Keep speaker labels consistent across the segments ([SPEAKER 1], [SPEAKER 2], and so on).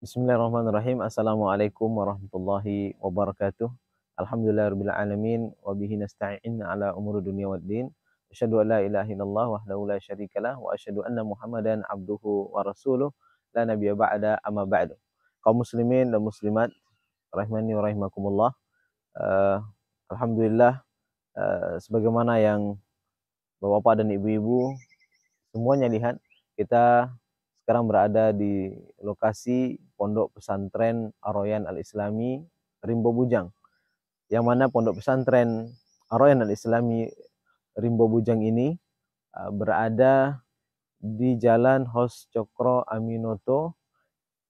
[SPEAKER 1] Bismillahirrahmanirrahim. Assalamualaikum warahmatullahi wabarakatuh. Alhamdulillahirabbil alamin wa bihi nasta'in ala umuri dunya waddin. Asyhadu an la ilaha illallah wahdahu la syarikalah wa asyhadu anna Muhammadan abduhu wa rasuluh la nabiyya ba'da amma ba'du. Kaum muslimin dan muslimat rahimani wa rahimakumullah. Eh, Alhamdulillah, sebagaimana yang Bapak dan Ibu-ibu semuanya lihat, kita sekarang berada di lokasi Pondok Pesantren Ar-Royan Al-Islami Rimbo Bujang, yang mana Pondok Pesantren Ar-Royan Al-Islami Rimbo Bujang ini berada di Jalan Hos Cokro Aminoto,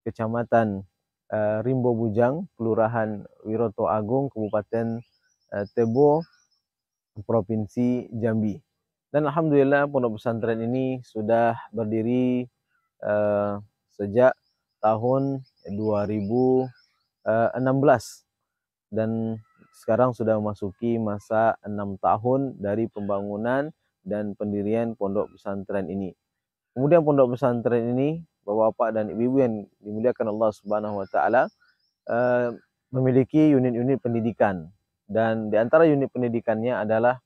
[SPEAKER 1] Kecamatan Rimbo Bujang, Kelurahan Wiroto Agung, Kabupaten Tebo, Provinsi Jambi. Dan alhamdulillah pondok pesantren ini sudah berdiri sejak tahun 2016 dan sekarang sudah memasuki masa 6 tahun dari pembangunan dan pendirian pondok pesantren ini. Kemudian pondok pesantren ini, Bapak-bapak dan Ibu-ibu yang dimuliakan Allah Subhanahu wa taala, memiliki unit-unit pendidikan, dan di antara unit pendidikannya adalah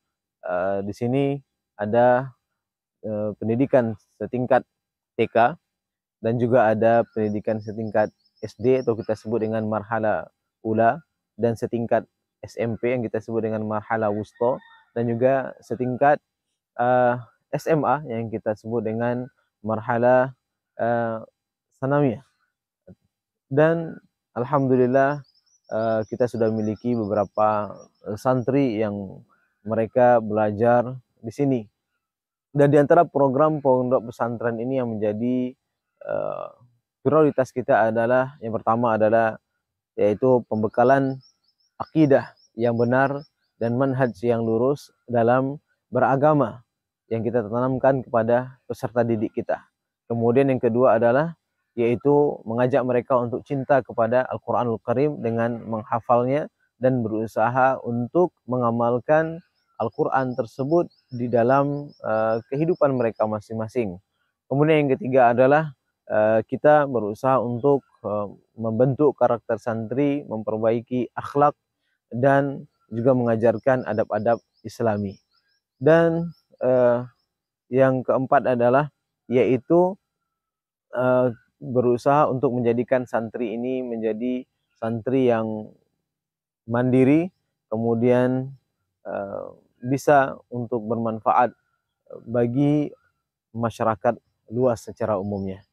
[SPEAKER 1] di sini ada pendidikan setingkat TK dan juga ada pendidikan setingkat SD atau kita sebut dengan marhala ula, dan setingkat SMP yang kita sebut dengan marhala wusto, dan juga setingkat SMA yang kita sebut dengan marhala sanawiyah. Dan alhamdulillah kita sudah memiliki beberapa santri yang mereka belajar di sini. Dan di antara program pondok pesantren ini yang menjadi prioritas kita adalah, yang pertama adalah yaitu pembekalan akidah yang benar dan manhaj yang lurus dalam beragama yang kita tanamkan kepada peserta didik kita. Kemudian yang kedua adalah yaitu mengajak mereka untuk cinta kepada Al-Quranul Karim dengan menghafalnya dan berusaha untuk mengamalkan Al-Quran tersebut di dalam kehidupan mereka masing-masing. Kemudian yang ketiga adalah kita berusaha untuk membentuk karakter santri, memperbaiki akhlak, dan juga mengajarkan adab-adab Islami. Dan yang keempat adalah yaitu berusaha untuk menjadikan santri ini menjadi santri yang mandiri, kemudian bisa untuk bermanfaat bagi masyarakat luas secara umumnya.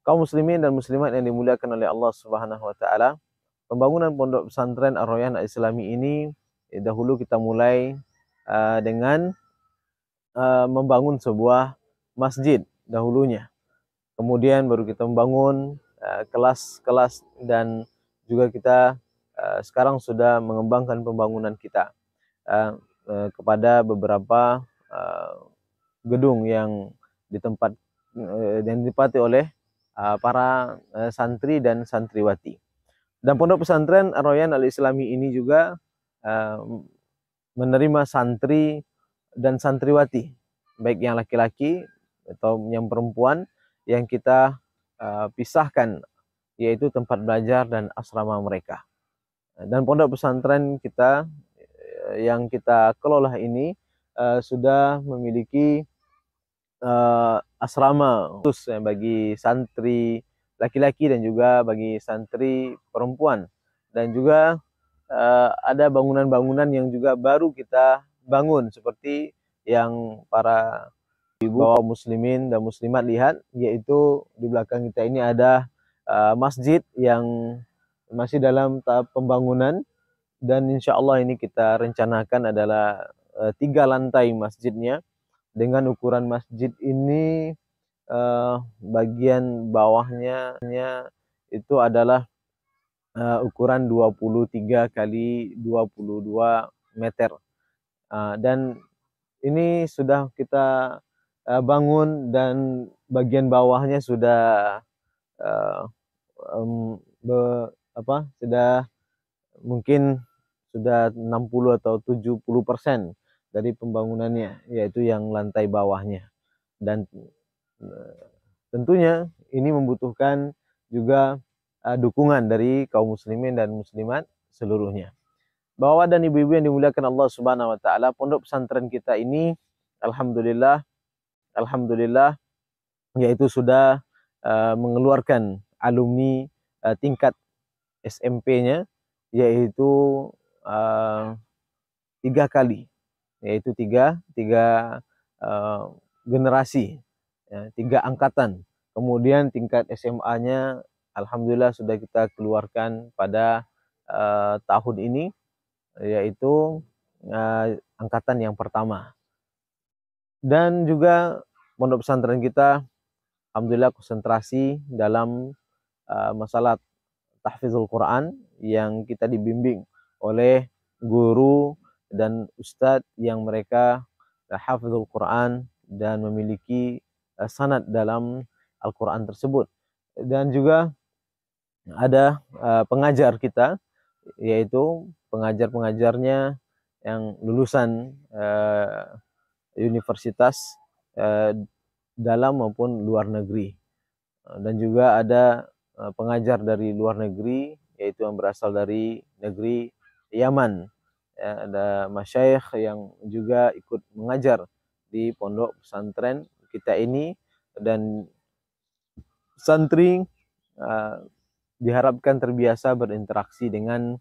[SPEAKER 1] Kaum muslimin dan muslimat yang dimuliakan oleh Allah Subhanahu wa taala, pembangunan pondok pesantren Ar-Royan Al-Islami ini dahulu kita mulai dengan membangun sebuah masjid dahulunya. Kemudian baru kita membangun kelas-kelas, dan juga kita sekarang sudah mengembangkan pembangunan kita kepada beberapa gedung yang ditempati oleh para santri dan santriwati. Dan pondok pesantren Ar-Royan Al-Islami ini juga menerima santri dan santriwati, baik yang laki-laki atau yang perempuan, yang kita pisahkan, yaitu tempat belajar dan asrama mereka. Dan pondok pesantren kita yang kita kelola ini sudah memiliki asrama khusus bagi santri laki-laki dan juga bagi santri perempuan. Dan juga ada bangunan-bangunan yang juga baru kita bangun, seperti yang para ibu muslimin dan muslimat lihat, yaitu di belakang kita ini ada masjid yang masih dalam tahap pembangunan, dan insya Allah ini kita rencanakan adalah 3 lantai masjidnya. Dengan ukuran masjid ini bagian bawahnya itu adalah ukuran 23 kali 22 meter, dan ini sudah kita bangun, dan bagian bawahnya sudah sudah mungkin sudah 60 atau 70% dari pembangunannya, yaitu yang lantai bawahnya. Dan tentunya ini membutuhkan juga dukungan dari kaum muslimin dan muslimat seluruhnya. Bapak dan ibu-ibu yang dimuliakan Allah Subhanahu wa taala, pondok pesantren kita ini alhamdulillah yaitu sudah mengeluarkan alumni tingkat SMP-nya, yaitu uh, 3 kali, yaitu tiga generasi, ya, 3 angkatan. Kemudian tingkat SMA-nya alhamdulillah sudah kita keluarkan pada tahun ini, yaitu angkatan yang pertama. Dan juga pondok pesantren kita alhamdulillah konsentrasi dalam masalah tahfizul Quran, yang kita dibimbing oleh guru dan ustadz yang mereka hafizul Quran dan memiliki sanad dalam Al-Quran tersebut. Dan juga ada pengajar kita, yaitu pengajar-pengajarnya yang lulusan universitas dalam maupun luar negeri. Dan juga ada pengajar dari luar negeri, yaitu yang berasal dari negeri Yaman. Ya, ada masyayikh yang juga ikut mengajar di pondok pesantren kita ini, dan santri diharapkan terbiasa berinteraksi dengan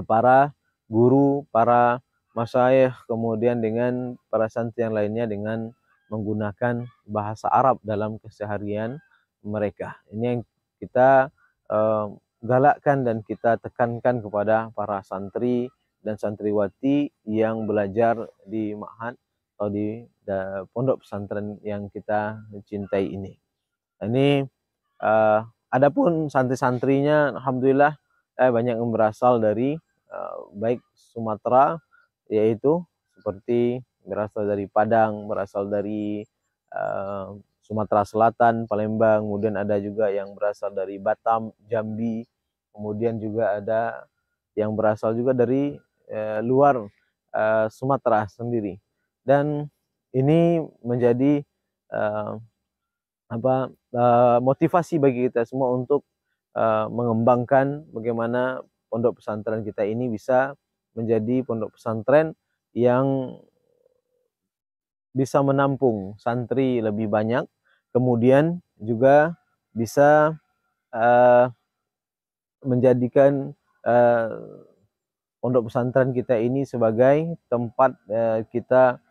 [SPEAKER 1] para guru, para masyayikh, kemudian dengan para santri yang lainnya dengan menggunakan bahasa Arab dalam keseharian mereka. Ini yang kita galakkan dan kita tekankan kepada para santri dan santriwati yang belajar di ma'had atau di pondok pesantren yang kita cintai ini. Ini adapun santri-santrinya alhamdulillah banyak yang berasal dari baik Sumatera, yaitu seperti berasal dari Padang, berasal dari Sumatera Selatan, Palembang, kemudian ada juga yang berasal dari Batam, Jambi, kemudian juga ada yang berasal juga dari luar Sumatera sendiri. Dan ini menjadi motivasi bagi kita semua untuk mengembangkan bagaimana pondok pesantren kita ini bisa menjadi pondok pesantren yang bisa menampung santri lebih banyak, kemudian juga bisa menjadikan pondok pesantren kita ini sebagai tempat kita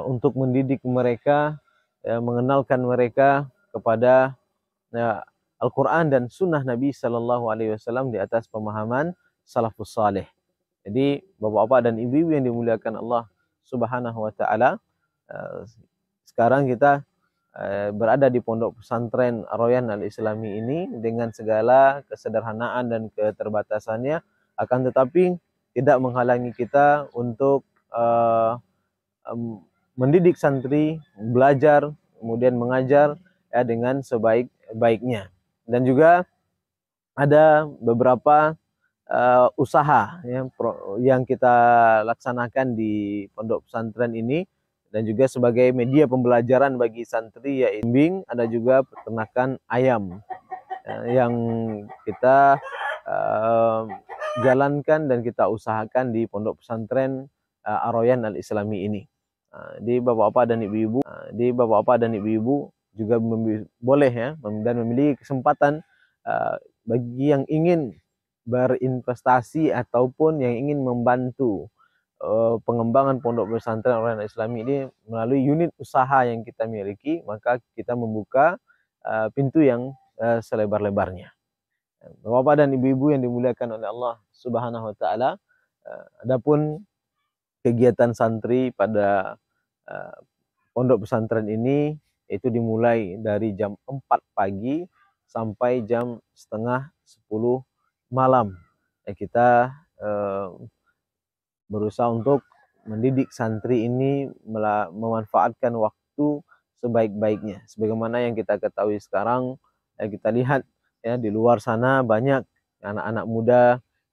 [SPEAKER 1] untuk mendidik mereka, mengenalkan mereka kepada Al-Quran dan Sunnah Nabi Sallallahu Alaihi Wasallam di atas pemahaman salafus saleh. Jadi bapak-bapak dan ibu-ibu yang dimuliakan Allah Subhanahu Wa Taala, sekarang kita berada di pondok pesantren Ar-Royan Al-Islami ini dengan segala kesederhanaan dan keterbatasannya, akan tetapi tidak menghalangi kita untuk mendidik santri, belajar, kemudian mengajar dengan sebaik-baiknya. Dan juga ada beberapa usaha yang kita laksanakan di pondok pesantren ini, dan juga sebagai media pembelajaran bagi santri, yaitu bimbing, ada juga peternakan ayam yang kita jalankan dan kita usahakan di pondok pesantren Ar-Royan Al-Islami ini. Di bapak-bapak dan ibu-ibu juga boleh ya, dan memiliki kesempatan bagi yang ingin berinvestasi ataupun yang ingin membantu pengembangan pondok pesantren Ar-Royan Islami ini melalui unit usaha yang kita miliki, maka kita membuka pintu yang selebar-lebarnya. Bapak dan ibu-ibu yang dimuliakan oleh Allah Subhanahu Wa Taala, adapun kegiatan santri pada pondok pesantren ini itu dimulai dari jam 4 pagi sampai jam setengah 10 malam. Kita berusaha untuk mendidik santri ini memanfaatkan waktu sebaik-baiknya. Sebagaimana yang kita ketahui sekarang, kita lihat ya di luar sana banyak anak-anak muda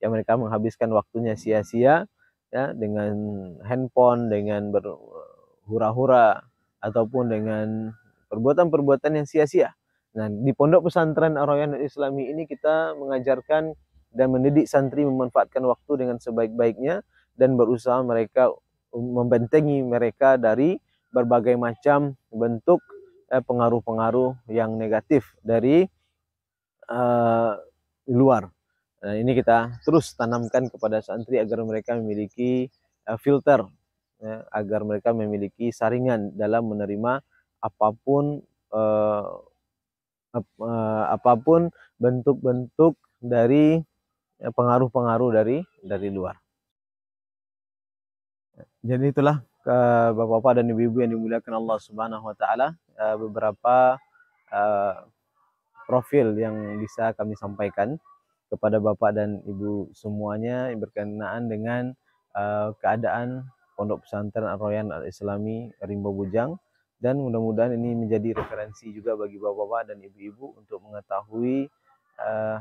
[SPEAKER 1] yang mereka menghabiskan waktunya sia-sia ya dengan handphone, dengan berhura-hura ataupun dengan perbuatan-perbuatan yang sia-sia. Nah, di Pondok Pesantren Ar-Rayyan Al-Islami ini kita mengajarkan dan mendidik santri memanfaatkan waktu dengan sebaik-baiknya dan berusaha mereka membentengi mereka dari berbagai macam bentuk pengaruh-pengaruh yang negatif dari luar. Nah, ini kita terus tanamkan kepada santri agar mereka memiliki filter, ya, agar mereka memiliki saringan dalam menerima apapun uh, apapun bentuk-bentuk dari pengaruh-pengaruh dari luar. Jadi itulah Bapak-bapak dan Ibu-ibu yang dimuliakan Allah Subhanahu wa taala, beberapa uh, profil yang bisa kami sampaikan kepada Bapak dan Ibu semuanya yang berkenaan dengan keadaan Pondok Pesantren Ar-Rayyan Al-Islami Rimba Bujang, dan mudah-mudahan ini menjadi referensi juga bagi Bapak-bapak dan Ibu-ibu untuk mengetahui uh,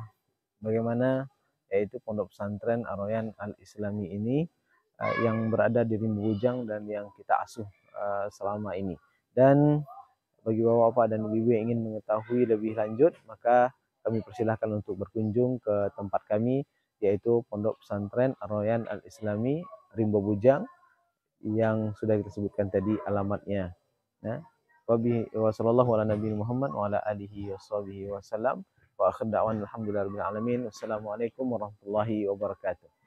[SPEAKER 1] bagaimana yaitu Pondok Pesantren Ar-Rayyan Al-Islami ini yang berada di Rimba Bujang dan yang kita asuh selama ini. Dan bagi bapak-bapak dan ibu-ibu yang ingin mengetahui lebih lanjut, maka kami persilahkan untuk berkunjung ke tempat kami, yaitu Pondok Pesantren Ar-Rayyan Al-Islami Rimba Bujang, yang sudah kita sebutkan tadi alamatnya. Nah, wa sallallahu ala nabiyina Muhammad wa ala alihi washabihi wasallam. Wa akhir da'wan alhamdulillahirabbil alamin. Wassalamualaikum warahmatullahi wabarakatuh.